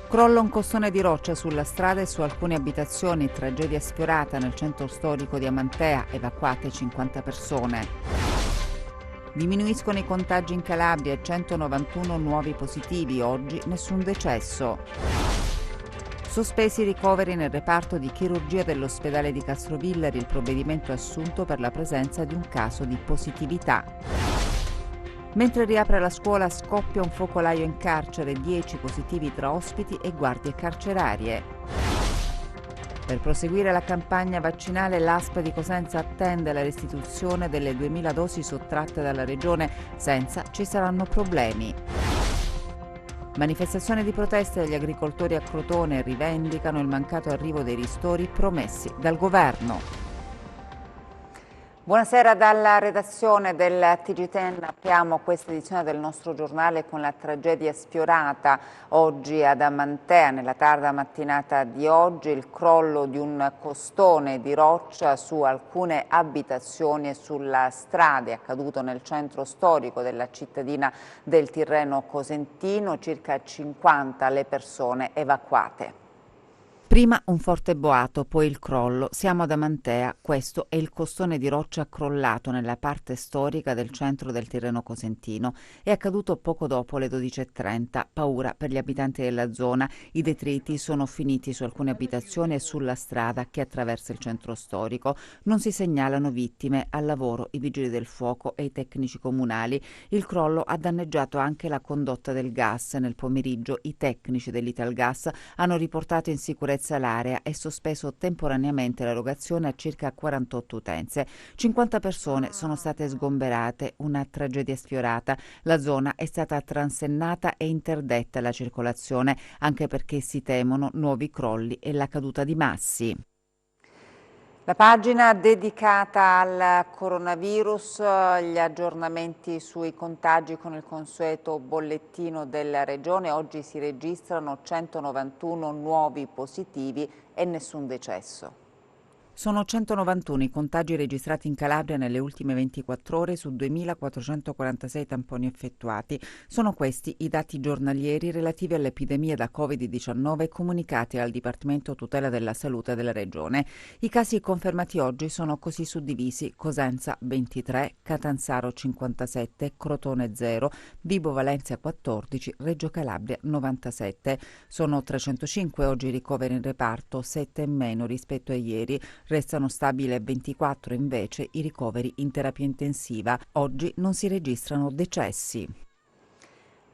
Crolla un costone di roccia sulla strada e su alcune abitazioni, tragedia sfiorata nel centro storico di Amantea, evacuate 50 persone. Diminuiscono i contagi in Calabria e 191 nuovi positivi, oggi nessun decesso. Sospesi i ricoveri nel reparto di chirurgia dell'ospedale di Castrovillari, il provvedimento assunto per la presenza di un caso di positività. Mentre riapre la scuola scoppia un focolaio in carcere, 10 positivi tra ospiti e guardie carcerarie. Per proseguire la campagna vaccinale, l'ASP di Cosenza attende la restituzione delle 2000 dosi sottratte dalla Regione, senza ci saranno problemi. Manifestazione di protesta degli agricoltori a Crotone rivendicano il mancato arrivo dei ristori promessi dal governo. Buonasera dalla redazione del TG10, apriamo questa edizione del nostro giornale con la tragedia sfiorata oggi ad Amantea, nella tarda mattinata di oggi, il crollo di un costone di roccia su alcune abitazioni e sulla strada, è accaduto nel centro storico della cittadina del Tirreno Cosentino, circa 50 le persone evacuate. Prima un forte boato, poi il crollo. Siamo ad Amantea, questo è il costone di roccia crollato nella parte storica del centro del Tirreno Cosentino. È accaduto poco dopo le 12:30, paura per gli abitanti della zona. I detriti sono finiti su alcune abitazioni e sulla strada che attraversa il centro storico. Non si segnalano vittime, al lavoro i vigili del fuoco e i tecnici comunali. Il crollo ha danneggiato anche la condotta del gas. Nel pomeriggio i tecnici dell'Italgas hanno riportato in sicurezza l'area e sospeso temporaneamente l'erogazione a circa 48 utenze. 50 persone sono state sgomberate, una tragedia sfiorata. La zona è stata transennata e interdetta alla circolazione, anche perché si temono nuovi crolli e la caduta di massi. La pagina dedicata al coronavirus, gli aggiornamenti sui contagi con il consueto bollettino della Regione. Oggi si registrano 191 nuovi positivi e nessun decesso. Sono 191 i contagi registrati in Calabria nelle ultime 24 ore su 2.446 tamponi effettuati. Sono questi i dati giornalieri relativi all'epidemia da Covid-19 comunicati al Dipartimento Tutela della Salute della Regione. I casi confermati oggi sono così suddivisi: Cosenza 23, Catanzaro 57, Crotone 0, Vibo Valentia 14, Reggio Calabria 97. Sono 305 oggi i ricoveri in reparto, 7 in meno rispetto a ieri. Restano stabili 24 invece i ricoveri in terapia intensiva. Oggi non si registrano decessi.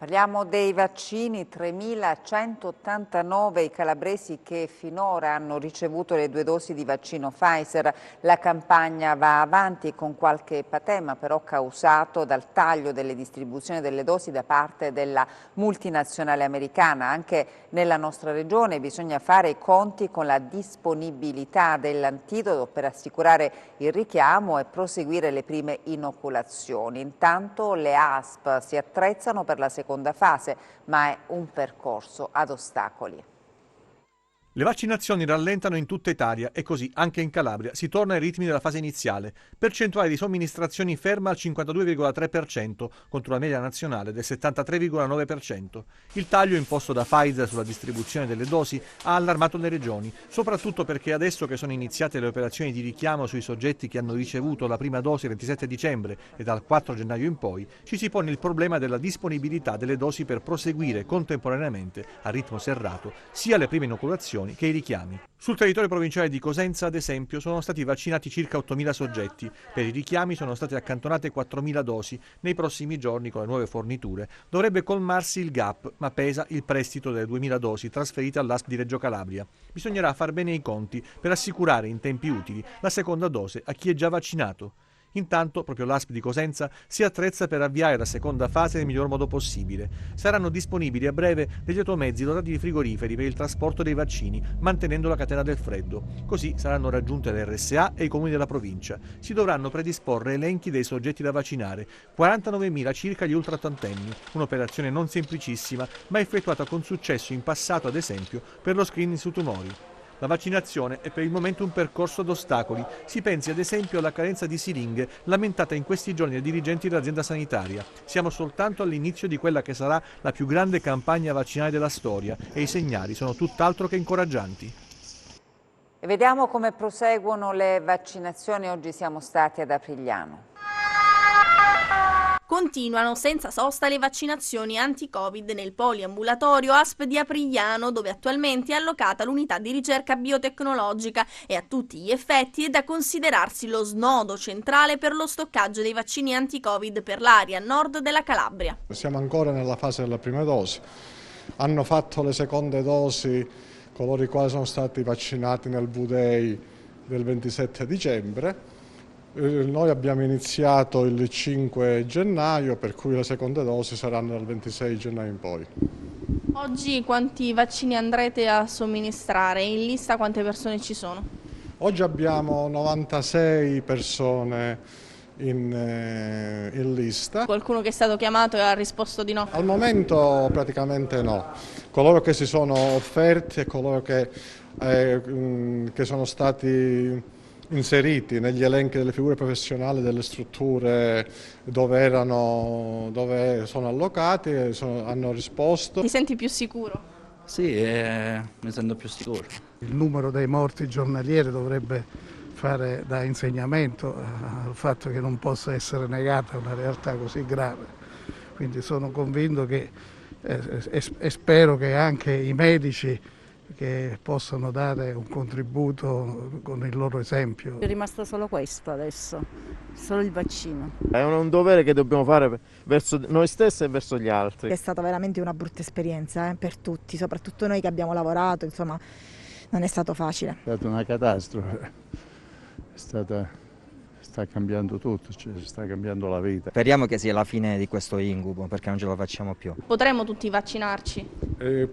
Parliamo dei vaccini, 3.189 i calabresi che finora hanno ricevuto le 2 dosi di vaccino Pfizer. La campagna va avanti con qualche patema però causato dal taglio delle distribuzioni delle dosi da parte della multinazionale americana. Anche nella nostra regione bisogna fare i conti con la disponibilità dell'antidoto per assicurare il richiamo e proseguire le prime inoculazioni. Intanto le ASP si attrezzano per la seconda fase, ma è un percorso ad ostacoli. Le vaccinazioni rallentano in tutta Italia e così anche in Calabria si torna ai ritmi della fase iniziale. Percentuale di somministrazioni ferma al 52,3% contro la media nazionale del 73,9%. Il taglio imposto da Pfizer sulla distribuzione delle dosi ha allarmato le regioni, soprattutto perché adesso che sono iniziate le operazioni di richiamo sui soggetti che hanno ricevuto la prima dose il 27 dicembre e dal 4 gennaio in poi, ci si pone il problema della disponibilità delle dosi per proseguire contemporaneamente a ritmo serrato sia le prime inoculazioni che i richiami. Sul territorio provinciale di Cosenza, ad esempio, sono stati vaccinati circa 8.000 soggetti. Per i richiami sono state accantonate 4.000 dosi. Nei prossimi giorni, con le nuove forniture, dovrebbe colmarsi il gap, ma pesa il prestito delle 2.000 dosi trasferite all'ASP di Reggio Calabria. Bisognerà far bene i conti per assicurare in tempi utili la seconda dose a chi è già vaccinato. Intanto, proprio l'ASP di Cosenza si attrezza per avviare la seconda fase nel miglior modo possibile. Saranno disponibili a breve degli automezzi dotati di frigoriferi per il trasporto dei vaccini, mantenendo la catena del freddo. Così saranno raggiunte le RSA e i comuni della provincia. Si dovranno predisporre elenchi dei soggetti da vaccinare, 49.000 circa gli ultraottantenni, un'operazione non semplicissima, ma effettuata con successo in passato, ad esempio, per lo screening su tumori. La vaccinazione è per il momento un percorso ad ostacoli. Si pensi ad esempio alla carenza di siringhe lamentata in questi giorni dai dirigenti dell'azienda sanitaria. Siamo soltanto all'inizio di quella che sarà la più grande campagna vaccinale della storia e i segnali sono tutt'altro che incoraggianti. E vediamo come proseguono le vaccinazioni. Oggi siamo stati ad Aprigliano. Continuano senza sosta le vaccinazioni anti-Covid nel poliambulatorio ASP di Aprigliano, dove attualmente è allocata l'unità di ricerca biotecnologica e a tutti gli effetti è da considerarsi lo snodo centrale per lo stoccaggio dei vaccini anti-Covid per l'area nord della Calabria. Siamo ancora nella fase della prima dose. Hanno fatto le seconde dosi coloro i quali sono stati vaccinati nel V-Day del 27 dicembre. Noi abbiamo iniziato il 5 gennaio, per cui le seconde dosi saranno dal 26 gennaio in poi. Oggi quanti vaccini andrete a somministrare? In lista quante persone ci sono? Oggi abbiamo 96 persone in lista. Qualcuno che è stato chiamato e ha risposto di no? Al momento praticamente no. Coloro che si sono offerti e coloro che sono stati inseriti negli elenchi delle figure professionali delle strutture dove sono allocati hanno risposto. Ti senti più sicuro? Sì, mi sento più sicuro. Il numero dei morti giornalieri dovrebbe fare da insegnamento al fatto che non possa essere negata una realtà così grave. Quindi sono convinto che e spero che anche i medici che possano dare un contributo con il loro esempio. È rimasto solo questo adesso, solo il vaccino. È un dovere che dobbiamo fare verso noi stessi e verso gli altri. È stata veramente una brutta esperienza per tutti, soprattutto noi che abbiamo lavorato, insomma non è stato facile. È stata una catastrofe, sta cambiando tutto, cioè sta cambiando la vita. Speriamo che sia la fine di questo incubo perché non ce la facciamo più. Potremo tutti vaccinarci?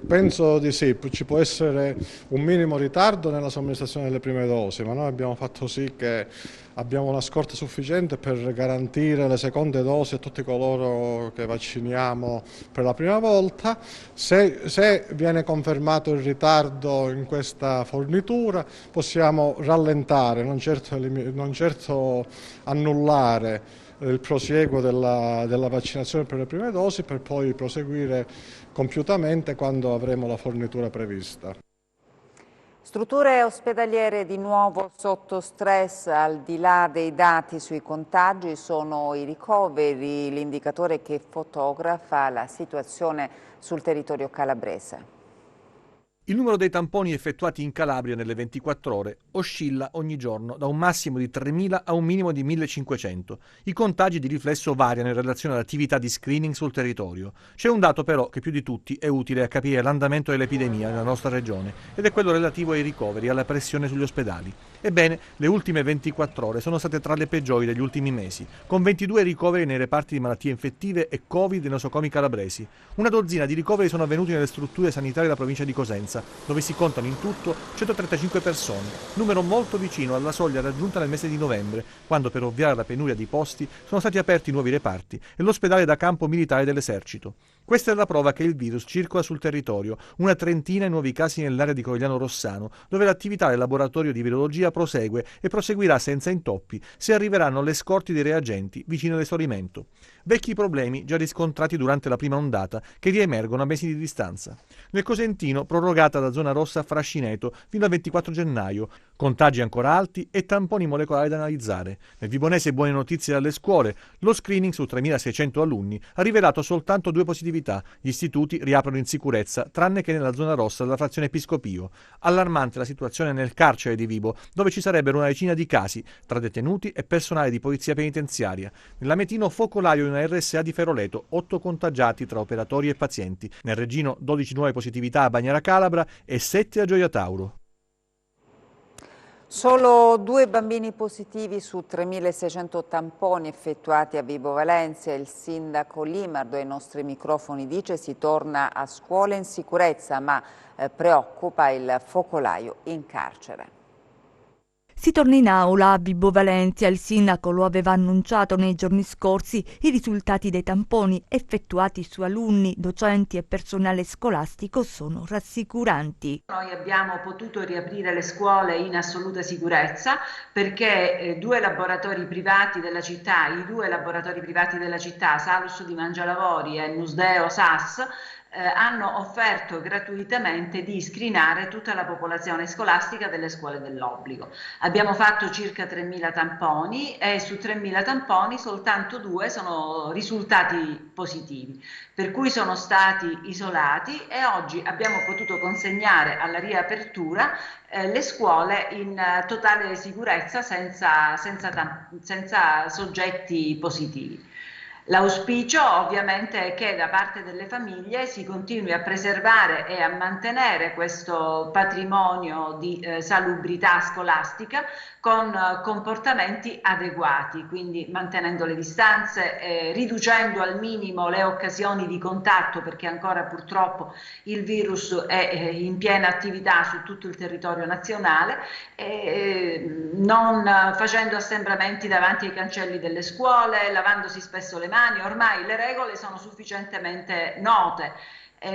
Penso di sì, ci può essere un minimo ritardo nella somministrazione delle prime dosi, ma noi abbiamo fatto sì che abbiamo una scorta sufficiente per garantire le seconde dosi a tutti coloro che vacciniamo per la prima volta. Se viene confermato il ritardo in questa fornitura possiamo rallentare, non certo annullare il prosieguo della vaccinazione per le prime dosi per poi proseguire compiutamente quando avremo la fornitura prevista. Strutture ospedaliere di nuovo sotto stress, al di là dei dati sui contagi sono i ricoveri, l'indicatore che fotografa la situazione sul territorio calabrese. Il numero dei tamponi effettuati in Calabria nelle 24 ore oscilla ogni giorno da un massimo di 3.000 a un minimo di 1.500. I contagi di riflesso variano in relazione all'attività di screening sul territorio. C'è un dato però che più di tutti è utile a capire l'andamento dell'epidemia nella nostra regione ed è quello relativo ai ricoveri e alla pressione sugli ospedali. Ebbene, le ultime 24 ore sono state tra le peggiori degli ultimi mesi, con 22 ricoveri nei reparti di malattie infettive e Covid e nosocomi calabresi. Una dozzina di ricoveri sono avvenuti nelle strutture sanitarie della provincia di Cosenza, dove si contano in tutto 135 persone, numero molto vicino alla soglia raggiunta nel mese di novembre, quando per ovviare alla penuria di posti sono stati aperti nuovi reparti e l'ospedale da campo militare dell'esercito. Questa è la prova che il virus circola sul territorio, una trentina i nuovi casi nell'area di Corigliano Rossano, dove l'attività del laboratorio di virologia prosegue e proseguirà senza intoppi se arriveranno le scorte dei reagenti vicino all'esaurimento. Vecchi problemi già riscontrati durante la prima ondata che riemergono a mesi di distanza. Nel Cosentino prorogata da zona rossa a Frascineto fino al 24 gennaio, contagi ancora alti e tamponi molecolari da analizzare. Nel Vibonese buone notizie dalle scuole, lo screening su 3.600 alunni ha rivelato soltanto 2 positività. Gli istituti riaprono in sicurezza, tranne che nella zona rossa della frazione Episcopio. Allarmante la situazione nel carcere di Vibo, dove ci sarebbero una decina di casi tra detenuti e personale di polizia penitenziaria. Nell'Ametino focolaio in una RSA di Feroleto, 8 contagiati tra operatori e pazienti. Nel Reggino 12 nuove positività a Bagnara Calabra e 7 a Gioia Tauro. Solo 2 bambini positivi su 3.600 tamponi effettuati a Vibo Valentia. Il sindaco Limardo ai nostri microfoni dice si torna a scuola in sicurezza, ma preoccupa il focolaio in carcere. Si torna in aula a Vibo Valentia. Il sindaco lo aveva annunciato nei giorni scorsi. I risultati dei tamponi effettuati su alunni, docenti e personale scolastico sono rassicuranti. Noi abbiamo potuto riaprire le scuole in assoluta sicurezza perché i due laboratori privati della città, Salus di Mangialavori e Nusdeo SAS, hanno offerto gratuitamente di screenare tutta la popolazione scolastica delle scuole dell'obbligo. Abbiamo fatto circa 3.000 tamponi e su 3.000 tamponi soltanto 2 sono risultati positivi, per cui sono stati isolati e oggi abbiamo potuto consegnare alla riapertura le scuole in totale sicurezza senza soggetti positivi. L'auspicio ovviamente è che da parte delle famiglie si continui a preservare e a mantenere questo patrimonio di salubrità scolastica con comportamenti adeguati, quindi mantenendo le distanze, riducendo al minimo le occasioni di contatto, perché ancora purtroppo il virus è in piena attività su tutto il territorio nazionale, non facendo assembramenti davanti ai cancelli delle scuole, lavandosi spesso le mani. Ormai le regole sono sufficientemente note.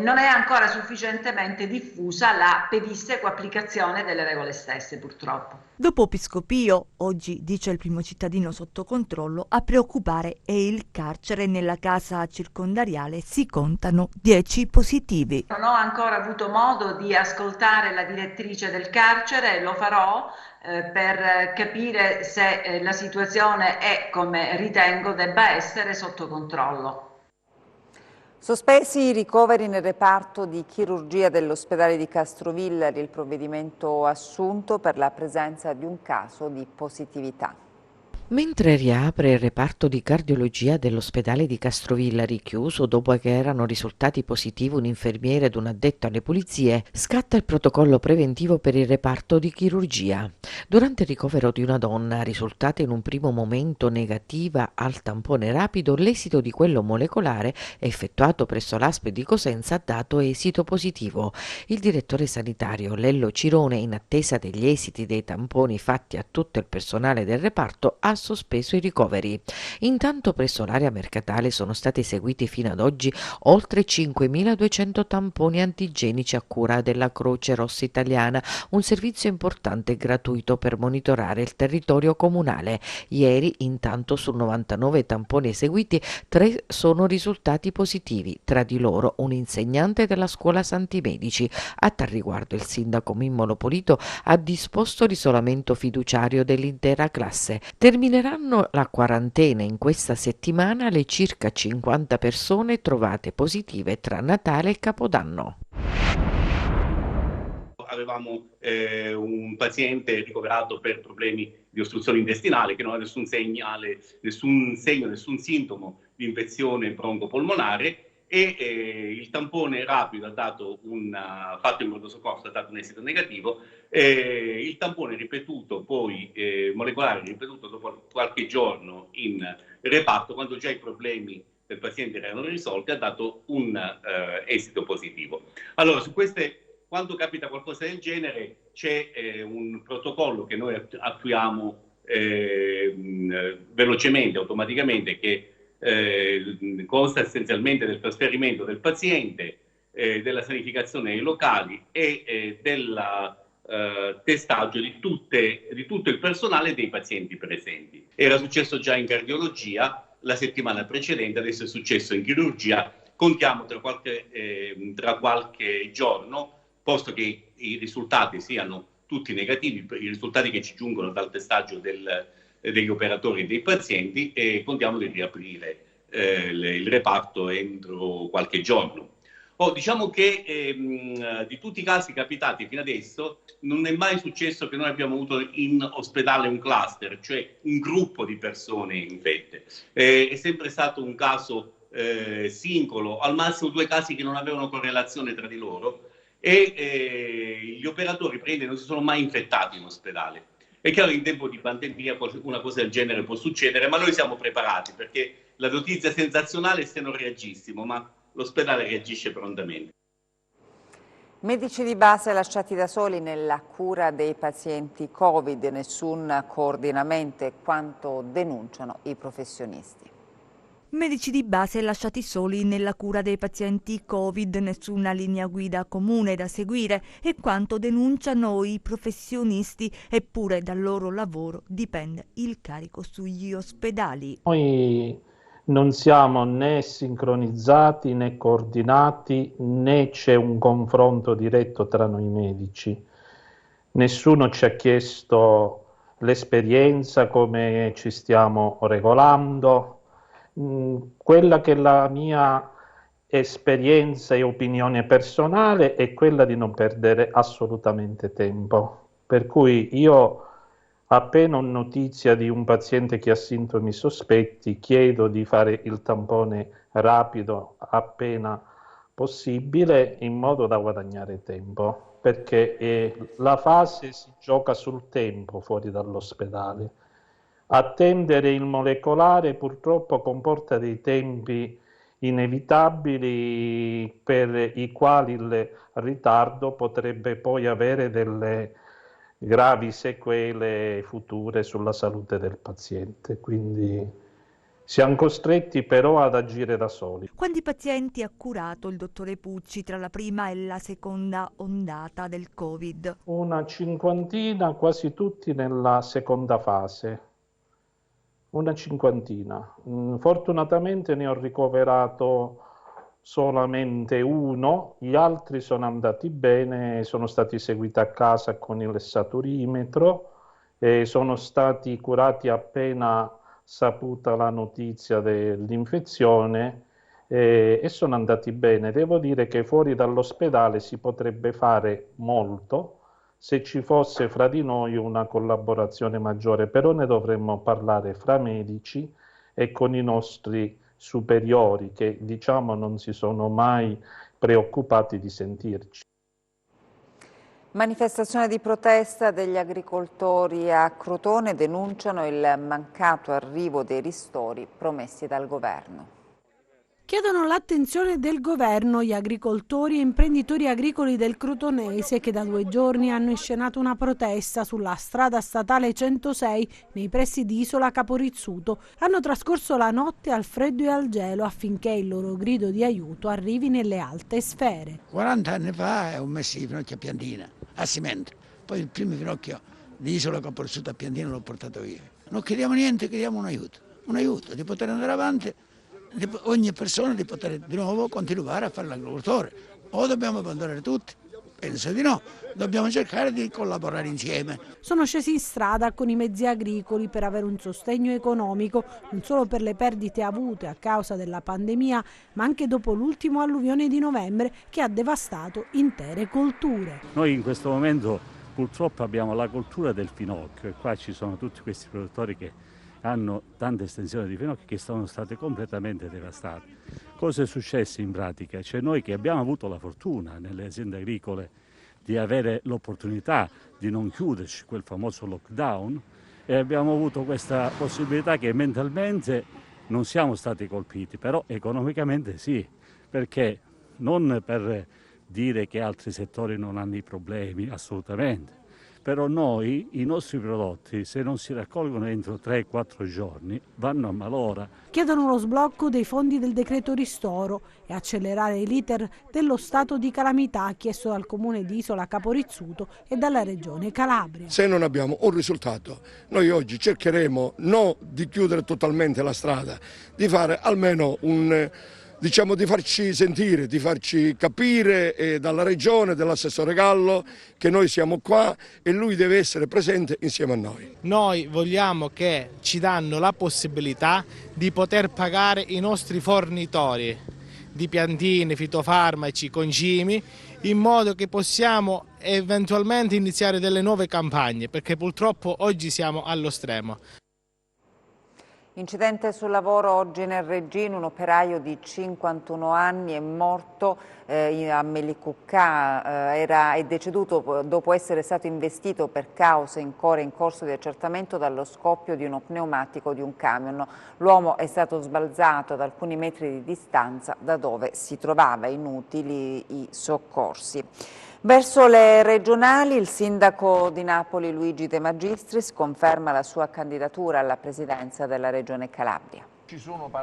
Non è ancora sufficientemente diffusa la pedissequa applicazione delle regole stesse, purtroppo. Dopo Piscopio, oggi, dice il primo cittadino sotto controllo, a preoccupare è il carcere. Nella casa circondariale si contano 10 positivi. Non ho ancora avuto modo di ascoltare la direttrice del carcere, lo farò per capire se la situazione è, come ritengo debba essere, sotto controllo. Sospesi i ricoveri nel reparto di chirurgia dell'ospedale di Castrovillari, il provvedimento assunto per la presenza di un caso di positività. Mentre riapre il reparto di cardiologia dell'ospedale di Castrovillari, chiuso dopo che erano risultati positivi un infermiere ed un addetto alle pulizie, scatta il protocollo preventivo per il reparto di chirurgia. Durante il ricovero di una donna risultata in un primo momento negativa al tampone rapido, l'esito di quello molecolare effettuato presso l'ASP di Cosenza ha dato esito positivo. Il direttore sanitario Lello Cirone, in attesa degli esiti dei tamponi fatti a tutto il personale del reparto, ha sospeso i ricoveri. Intanto presso l'area mercatale sono stati eseguiti fino ad oggi oltre 5.200 tamponi antigenici a cura della Croce Rossa Italiana, un servizio importante e gratuito per monitorare il territorio comunale. Ieri, intanto, su 99 tamponi eseguiti, 3 sono risultati positivi, tra di loro un insegnante della scuola Santi Medici. A tal riguardo il sindaco Mimmo Lopolito ha disposto l'isolamento fiduciario dell'intera classe. Termineranno la quarantena in questa settimana le circa 50 persone trovate positive tra Natale e Capodanno. Avevamo un paziente ricoverato per problemi di ostruzione intestinale che non ha nessun segnale, nessun segno, nessun sintomo di infezione broncopolmonare e il tampone rapido ha dato fatto in pronto soccorso ha dato un esito negativo. Il tampone ripetuto poi molecolare ripetuto dopo qualche giorno in reparto, quando già i problemi del paziente erano risolti, ha dato un esito positivo. Allora, su queste, quando capita qualcosa del genere, c'è un protocollo che noi attuiamo velocemente, automaticamente, che consta essenzialmente del trasferimento del paziente, della sanificazione dei locali e del testaggio di tutto il personale dei pazienti presenti. Era successo già in cardiologia la settimana precedente, adesso è successo in chirurgia. Contiamo tra qualche giorno, posto che i risultati siano tutti negativi, i risultati che ci giungono dal testaggio degli operatori e dei pazienti, e contiamo di riaprire il reparto entro qualche giorno. Diciamo che di tutti i casi capitati fino adesso non è mai successo che noi abbiamo avuto in ospedale un cluster, cioè un gruppo di persone infette. È sempre stato un caso singolo, al massimo 2 casi che non avevano correlazione tra di loro, e gli operatori non si sono mai infettati in ospedale. È chiaro che in tempo di pandemia una cosa del genere può succedere, ma noi siamo preparati, perché la notizia sensazionale è se non reagissimo, ma l'ospedale reagisce prontamente. Medici di base lasciati da soli nella cura dei pazienti Covid, nessun coordinamento, quanto denunciano i professionisti. Medici di base lasciati soli nella cura dei pazienti Covid, nessuna linea guida comune da seguire, è quanto denunciano i professionisti, eppure dal loro lavoro dipende il carico sugli ospedali. Noi non siamo né sincronizzati né coordinati, né c'è un confronto diretto tra noi medici. Nessuno ci ha chiesto l'esperienza, come ci stiamo regolando. Quella che è la mia esperienza e opinione personale è quella di non perdere assolutamente tempo. Per cui io, appena ho notizia di un paziente che ha sintomi sospetti, chiedo di fare il tampone rapido appena possibile in modo da guadagnare tempo, perché la fase si gioca sul tempo fuori dall'ospedale. Attendere il molecolare purtroppo comporta dei tempi inevitabili per i quali il ritardo potrebbe poi avere delle gravi sequele future sulla salute del paziente, quindi siamo costretti però ad agire da soli. Quanti pazienti ha curato il dottore Pucci tra la prima e la seconda ondata del Covid? Una cinquantina, quasi tutti nella seconda fase. Una cinquantina. Fortunatamente ne ho ricoverato solamente uno, gli altri sono andati bene, sono stati seguiti a casa con il saturimetro e sono stati curati appena saputa la notizia dell'infezione e sono andati bene. Devo dire che fuori dall'ospedale si potrebbe fare molto se ci fosse fra di noi una collaborazione maggiore, però ne dovremmo parlare fra medici e con i nostri superiori che diciamo non si sono mai preoccupati di sentirci. Manifestazione di protesta degli agricoltori a Crotone, denunciano il mancato arrivo dei ristori promessi dal governo. Chiedono l'attenzione del governo gli agricoltori e imprenditori agricoli del Crotonese che da 2 giorni hanno inscenato una protesta sulla strada statale 106 nei pressi di Isola Caporizzuto. Hanno trascorso la notte al freddo e al gelo affinché il loro grido di aiuto arrivi nelle alte sfere. 40 anni fa ho messo i finocchi a Piantina, a Cimento. Poi il primo finocchio di Isola Caporizzuto a Piantina l'ho portato io. Non chiediamo niente, chiediamo un aiuto di poter andare avanti. Ogni persona di poter di nuovo continuare a fare l'agricoltore. O dobbiamo abbandonare tutti? Penso di no, dobbiamo cercare di collaborare insieme. Sono scesi in strada con i mezzi agricoli per avere un sostegno economico, non solo per le perdite avute a causa della pandemia, ma anche dopo l'ultimo alluvione di novembre che ha devastato intere colture. Noi in questo momento purtroppo abbiamo la coltura del finocchio e qua ci sono tutti questi produttori che hanno tante estensioni di finocchi che sono state completamente devastate. Cosa è successo in pratica? Cioè noi che abbiamo avuto la fortuna nelle aziende agricole di avere l'opportunità di non chiuderci quel famoso lockdown e abbiamo avuto questa possibilità che mentalmente non siamo stati colpiti, però economicamente sì, perché non per dire che altri settori non hanno i problemi, assolutamente. Però noi, i nostri prodotti, se non si raccolgono entro 3-4 giorni, vanno a malora. Chiedono lo sblocco dei fondi del decreto ristoro e accelerare l'iter dello stato di calamità chiesto dal comune di Isola Caporizzuto e dalla regione Calabria. Se non abbiamo un risultato, noi oggi cercheremo non di chiudere totalmente la strada, di fare almeno di farci sentire, di farci capire dalla regione, dall'assessore Gallo, che noi siamo qua e lui deve essere presente insieme a noi. Noi vogliamo che ci danno la possibilità di poter pagare i nostri fornitori di piantine, fitofarmaci, concimi, in modo che possiamo eventualmente iniziare delle nuove campagne, perché purtroppo oggi siamo allo stremo. Incidente sul lavoro oggi nel Reggino, un operaio di 51 anni è morto a Melicuccà, è deceduto dopo essere stato investito per cause in corso di accertamento dallo scoppio di uno pneumatico di un camion. L'uomo è stato sbalzato ad alcuni metri di distanza da dove si trovava, inutili i soccorsi. Verso le regionali, il sindaco di Napoli Luigi De Magistris conferma la sua candidatura alla presidenza della Regione Calabria.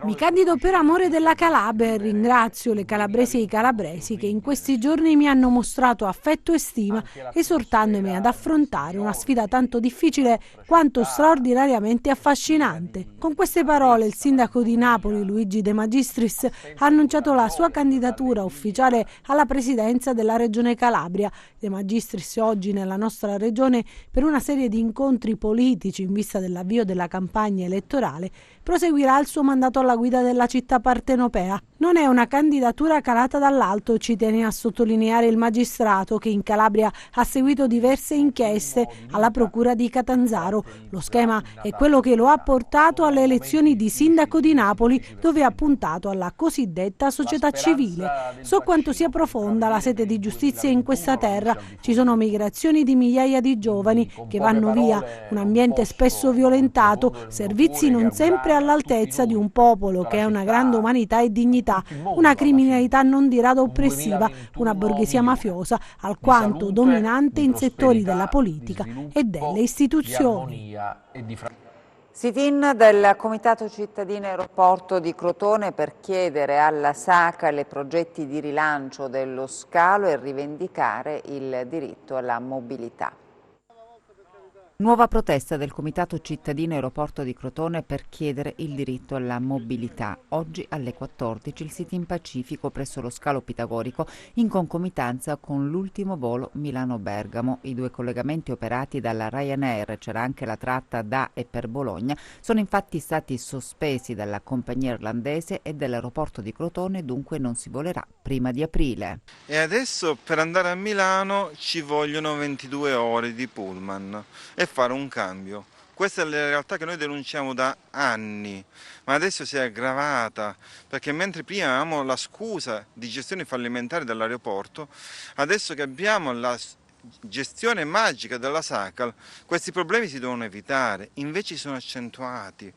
Mi candido per amore della Calabria e ringrazio le calabresi e i calabresi che in questi giorni mi hanno mostrato affetto e stima, esortandomi ad affrontare una sfida tanto difficile quanto straordinariamente affascinante. Con queste parole il sindaco di Napoli Luigi De Magistris ha annunciato la sua candidatura ufficiale alla presidenza della Regione Calabria. De Magistris oggi nella nostra regione, per una serie di incontri politici in vista dell'avvio della campagna elettorale, proseguirà il suo mandato alla guida della città partenopea. Non è una candidatura calata dall'alto, ci tiene a sottolineare il magistrato che in Calabria ha seguito diverse inchieste alla procura di Catanzaro. Lo schema è quello che lo ha portato alle elezioni di sindaco di Napoli, dove ha puntato alla cosiddetta società civile. So quanto sia profonda la sete di giustizia in questa terra. Ci sono migrazioni di migliaia di giovani che vanno via, un ambiente spesso violentato, servizi non sempre all'altezza di un popolo che ha una grande umanità e dignità, una criminalità non di rado oppressiva, una borghesia mafiosa alquanto dominante in settori della politica e delle istituzioni. Sit-in del Comitato Cittadino Aeroporto di Crotone per chiedere alla SACAL i progetti di rilancio dello scalo e rivendicare il diritto alla mobilità. Nuova protesta del Comitato Cittadino Aeroporto di Crotone per chiedere il diritto alla mobilità. Oggi alle 14 il sit-in pacifico presso lo scalo Pitagorico in concomitanza con l'ultimo volo Milano-Bergamo. I due collegamenti operati dalla Ryanair, c'era anche la tratta da e per Bologna, sono infatti stati sospesi dalla compagnia irlandese e dell'aeroporto di Crotone, dunque non si volerà prima di aprile. E adesso per andare a Milano ci vogliono 22 ore di pullman e fare un cambio. Questa è la realtà che noi denunciamo da anni, ma adesso si è aggravata, perché mentre prima avevamo la scusa di gestione fallimentare dell'aeroporto, adesso che abbiamo la gestione magica della SACAL, questi problemi si devono evitare, invece sono accentuati.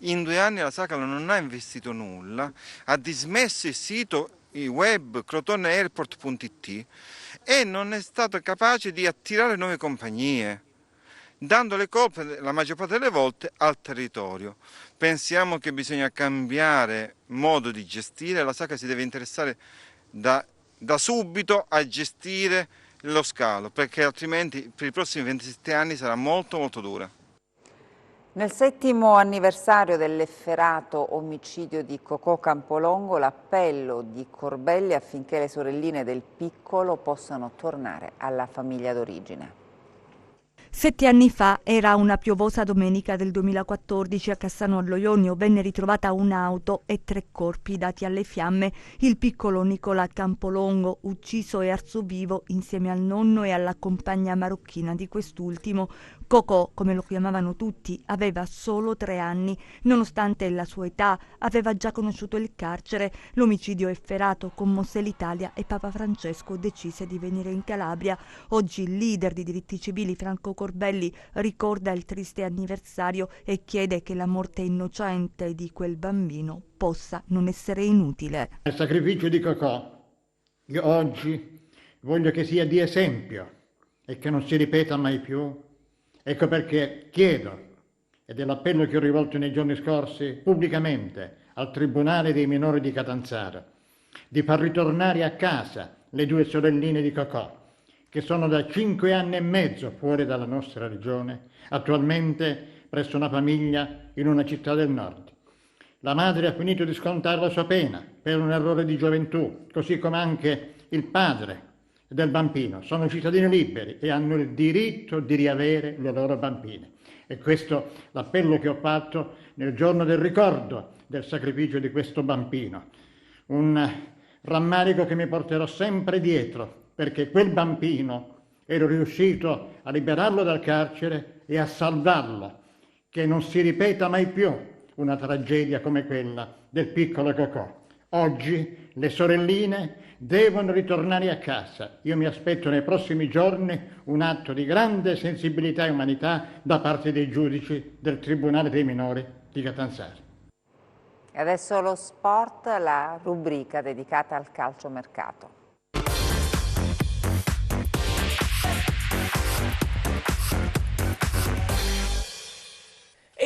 In 2 anni la SACAL non ha investito nulla, ha dismesso il sito web crotoneairport.it e non è stato capace di attirare nuove compagnie, dando le colpe la maggior parte delle volte al territorio. Pensiamo che bisogna cambiare modo di gestire, la SACAL si deve interessare da subito a gestire lo scalo, perché altrimenti per i prossimi 27 anni sarà molto dura. Nel 7° anniversario dell'efferato omicidio di Cocò Campolongo, l'appello di Corbelli affinché le sorelline del piccolo possano tornare alla famiglia d'origine. 7 anni fa, era una piovosa domenica del 2014, a Cassano allo Ionio venne ritrovata un'auto e 3 corpi dati alle fiamme. Il piccolo Nicola Campolongo, ucciso e arso vivo insieme al nonno e alla compagna marocchina di quest'ultimo. Cocò, come lo chiamavano tutti, aveva solo 3 anni. Nonostante la sua età, aveva già conosciuto il carcere. L'omicidio efferato commosse l'Italia e Papa Francesco decise di venire in Calabria. Oggi il leader di diritti civili Franco Corbelli ricorda il triste anniversario e chiede che la morte innocente di quel bambino possa non essere inutile. Il sacrificio di Cocò, io oggi voglio che sia di esempio e che non si ripeta mai più. Ecco perché chiedo, ed è l'appello che ho rivolto nei giorni scorsi pubblicamente al Tribunale dei minori di Catanzaro, di far ritornare a casa le 2 sorelline di Cocò, che sono da 5 anni e mezzo fuori dalla nostra regione, attualmente presso una famiglia in una città del nord. La madre ha finito di scontare la sua pena per un errore di gioventù, così come anche il padre del bambino. Sono cittadini liberi e hanno il diritto di riavere le loro bambine. E questo l'appello che ho fatto nel giorno del ricordo del sacrificio di questo bambino. Un rammarico che mi porterò sempre dietro, perché quel bambino ero riuscito a liberarlo dal carcere e a salvarlo, che non si ripeta mai più una tragedia come quella del piccolo Cocò. Oggi le sorelline devono ritornare a casa. Io mi aspetto nei prossimi giorni un atto di grande sensibilità e umanità da parte dei giudici del Tribunale dei minori di Catanzaro. E adesso lo sport, la rubrica dedicata al calciomercato.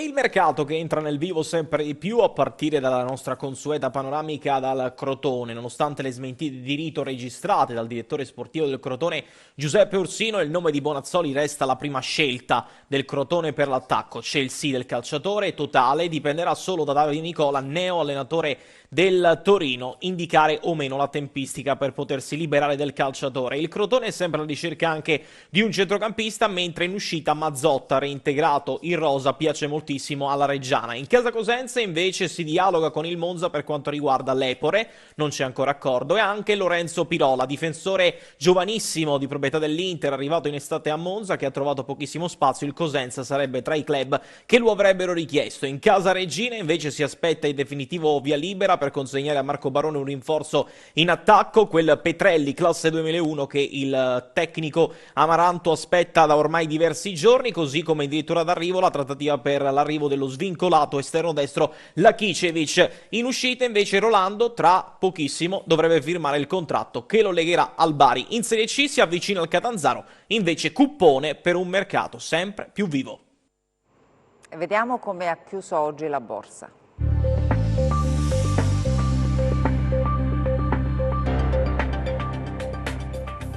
il mercato che entra nel vivo sempre di più a partire dalla nostra consueta panoramica dal Crotone. Nonostante le smentite di rito registrate dal direttore sportivo del Crotone Giuseppe Ursino, il nome di Bonazzoli resta la prima scelta del Crotone per l'attacco. C'è il sì del calciatore totale, dipenderà solo da Davide Nicola, neo allenatore del Torino, indicare o meno la tempistica per potersi liberare del calciatore. Il Crotone è sempre alla ricerca anche di un centrocampista, mentre in uscita Mazzotta, reintegrato in rosa, piace moltissimo alla Reggiana. In casa Cosenza invece si dialoga con il Monza per quanto riguarda l'Epore, non c'è ancora accordo, e anche Lorenzo Pirola, difensore giovanissimo di proprietà dell'Inter, arrivato in estate a Monza, che ha trovato pochissimo spazio. Il Cosenza sarebbe tra i club che lo avrebbero richiesto. In casa Regina invece si aspetta il definitivo via libera per consegnare a Marco Barone un rinforzo in attacco, quel Petrelli classe 2001 che il tecnico Amaranto aspetta da ormai diversi giorni, così come addirittura d'arrivo la trattativa per l'arrivo dello svincolato esterno destro Lakicevic. In uscita invece Rolando tra pochissimo dovrebbe firmare il contratto che lo legherà al Bari. In Serie C si avvicina al Catanzaro invece Cuppone per un mercato sempre più vivo. Vediamo come ha chiuso oggi la borsa.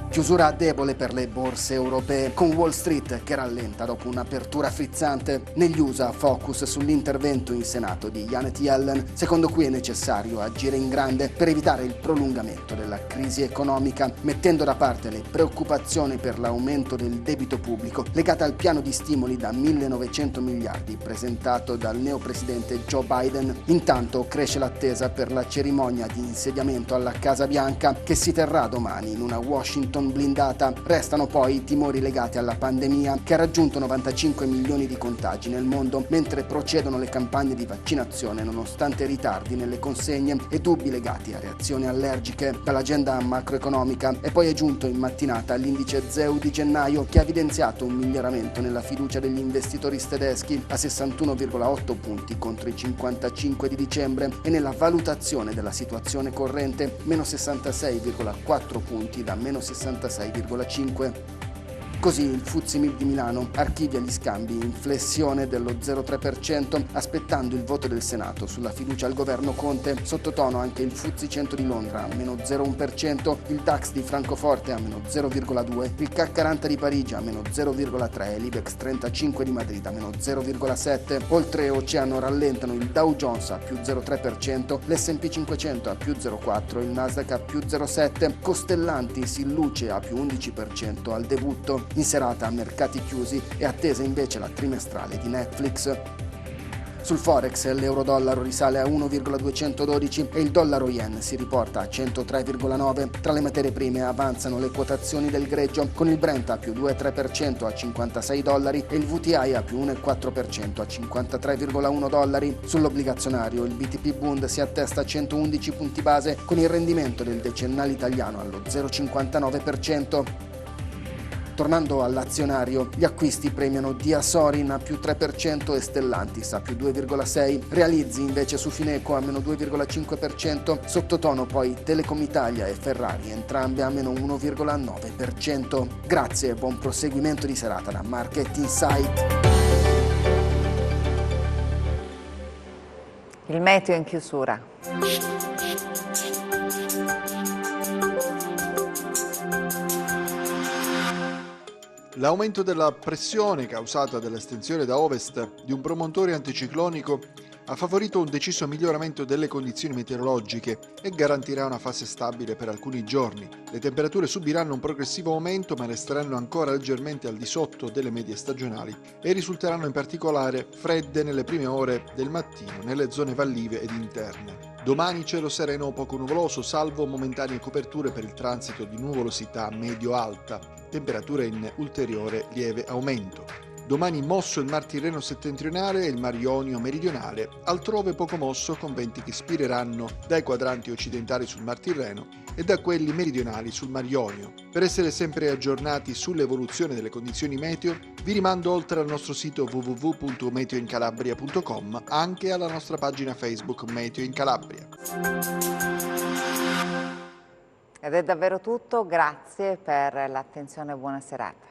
Chiusura debole per le borse europee, con Wall Street che rallenta dopo un'apertura frizzante. Negli USA focus sull'intervento in Senato di Janet Yellen, secondo cui è necessario agire in grande per evitare il prolungamento della crisi economica, mettendo da parte le preoccupazioni per l'aumento del debito pubblico legata al piano di stimoli da 1.900 miliardi presentato dal neopresidente Joe Biden. Intanto cresce l'attesa per la cerimonia di insediamento alla Casa Bianca che si terrà domani in una Washington blindata. Restano poi i timori legati alla pandemia che ha raggiunto 95 milioni di contagi nel mondo, mentre procedono le campagne di vaccinazione nonostante ritardi nelle consegne e dubbi legati a reazioni allergiche. Dall'agenda macroeconomica è poi giunto in mattinata l'indice ZEU di gennaio che ha evidenziato un miglioramento nella fiducia degli investitori tedeschi a 61,8 punti contro i 55 di dicembre e nella valutazione della situazione corrente meno 66,4 punti da meno 66,5. Così il FTSE MIB di Milano archivia gli scambi in flessione dello 0,3%, aspettando il voto del Senato sulla fiducia al governo Conte. Sottotono anche il FTSE 100 di Londra a meno 0,1%, il DAX di Francoforte a meno 0,2%, il CAC 40 di Parigi a meno 0,3% e l'Ibex 35 di Madrid a meno 0,7%. Oltre oceano rallentano il Dow Jones a più 0,3%, l'S&P 500 a più 0,4%, il Nasdaq a più 0,7%, Costellantis in luce a più 11% al debutto. In serata mercati chiusi e attesa invece la trimestrale di Netflix. Sul Forex l'euro-dollaro risale a 1,212 e il dollaro-yen si riporta a 103,9. Tra le materie prime avanzano le quotazioni del greggio, con il Brent a più 2,3% a $56 e il VTI a più 1,4% a $53,1. Sull'obbligazionario il BTP Bund si attesta a 111 punti base, con il rendimento del decennale italiano allo 0,59%. Tornando all'azionario, gli acquisti premiano Diasorin a più 3% e Stellantis a più 2,6%, Realizzi invece su Fineco a meno 2,5%, sottotono poi Telecom Italia e Ferrari entrambe a meno 1,9%. Grazie e buon proseguimento di serata da Market Insight. Il meteo in chiusura. L'aumento della pressione causata dall'estensione da ovest di un promontorio anticiclonico ha favorito un deciso miglioramento delle condizioni meteorologiche e garantirà una fase stabile per alcuni giorni. Le temperature subiranno un progressivo aumento ma resteranno ancora leggermente al di sotto delle medie stagionali e risulteranno in particolare fredde nelle prime ore del mattino nelle zone vallive ed interne. Domani cielo sereno o poco nuvoloso, salvo momentanee coperture per il transito di nuvolosità medio-alta, temperature in ulteriore lieve aumento. Domani mosso il Mar Tirreno settentrionale e il Mar Ionio meridionale, altrove poco mosso con venti che spireranno dai quadranti occidentali sul Mar Tirreno e da quelli meridionali sul Mar Ionio. Per essere sempre aggiornati sull'evoluzione delle condizioni meteo, vi rimando oltre al nostro sito www.meteoincalabria.com anche alla nostra pagina Facebook Meteo in Calabria. Ed è davvero tutto, grazie per l'attenzione e buona serata.